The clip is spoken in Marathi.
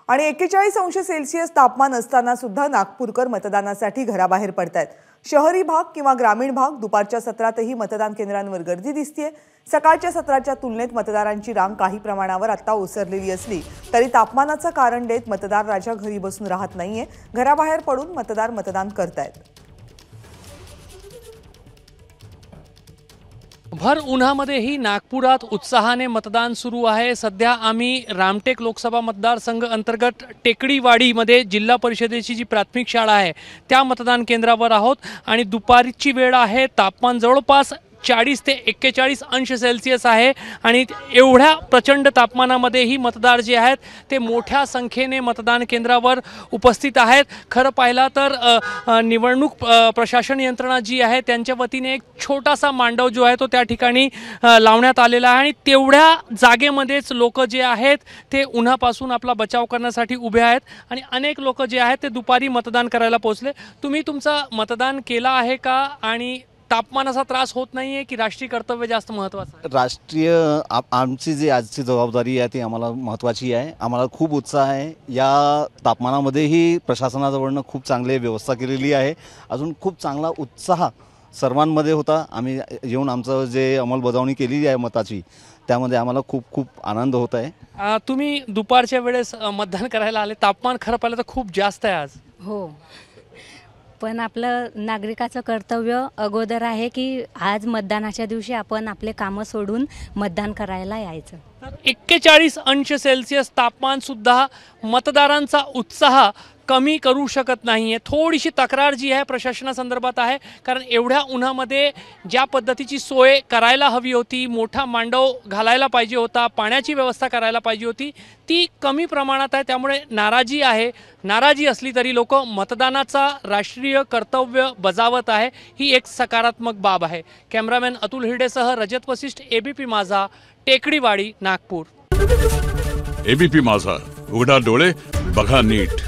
आणि 41°C तापमान असताना सुद्धा नागपूरकर मतदानासाठी घराबाहेर पडतायत। शहरी भाग किंवा ग्रामीण भाग दुपारच्या सत्रातही मतदान केंद्रांवर गर्दी दिसतेय। सकाळच्या सत्राच्या तुलनेत मतदारांची रांग काही प्रमाणावर आता ओसरलेली असली तरी तापमानाचं कारण देत मतदार राजा घरी बसून राहत नाहीये, घराबाहेर पडून मतदार मतदान करतायत। भर उन्हामध्येही नागपुरात उत्साहाने मतदान सुरू आहे। सध्या आम्ही रामटेक लोकसभा मतदारसंघ अंतर्गत टेकडीवाडीमध्ये जिल्हा परिषदेची जी प्राथमिक शाळा आहे त्या मतदान केंद्रावर आहोत आणि दुपारची वेळ आहे। तापमान जवळपास 40 ते 41°C आहे आणि एवढ्या प्रचंड तापमानामध्ये ही मतदार जे आहेत ते मोठ्या संख्येने मतदान केंद्रावर उपस्थित आहेत। खरं पाहिलं तर निवडणूक प्रशासन यंत्रणा जी आहे त्यांच्या वतीने एक छोटासा मांडव जो आहे तो त्या ठिकाणी लावण्यात आलेला आहे आणि तेवढ्या जागेमध्येच लोक जे आहेत ते उन्हापासून आपला बचाव करण्यासाठी उभे आहेत आणि अनेक लोक जे आहेत ते दुपारी मतदान करायला पोहोचले। तुम्ही तुमचं मतदान केलं आहे का आणि तापमानाचा त्रास होत नाहीये की राष्ट्रीय कर्तव्य जास्त महत्त्वाचं आहे? राष्ट्रीय आमची जी आजची जबाबदारी आहे ती आम्हाला महत्त्वाची आहे। आम्हाला खूप उत्साह आहे। या तापमानामध्येही प्रशासनाजवळनं खूप चांगली व्यवस्था केलेली आहे। अजून खूप चांगला उत्साह सर्वांमध्ये होता। आम्ही येऊन आमचं जे अंमलबजावणी केलेली आहे मताची त्यामध्ये आम्हाला खूप खूप आनंद होत आहे। तुम्ही दुपारच्या वेळेस मतदान करायला आले, तापमान खरं पाहिलं तर खूप जास्त आहे आज। हो, पण आपलं नागरिकाचं कर्तव्य अगोदर आहे की आज मतदानाच्या दिवशी आपण आपले कामं सोडून मतदान करायला यायचं। 41°C तापमान सुद्धा मतदारांचा उत्साह कमी करू शकत नाहीये। थोडीशी तक्रार जी आहे प्रशासनासंदर्भात आहे, कारण एवढ्या उन्हामध्ये ज्या पद्धतीची सोय करायला हवी होती, मोठा मांडव घालायला पाहिजे होता, पाण्याची व्यवस्था करायला पाहिजे होती, ती कमी प्रमाणात आहे। त्यामुळे नाराजी आहे। नाराजी असली तरी लोक मतदानाचा राष्ट्रीय कर्तव्य बजावत आहे, ही एक सकारात्मक बाब आहे। कॅमेरामॅन अतुल हिरडेसह रजत वशिष्ठ, एबीपी माझा, टेकडीवाडी, नागपूर। एबीपी माझा, उघडा डोळे बघा नीट।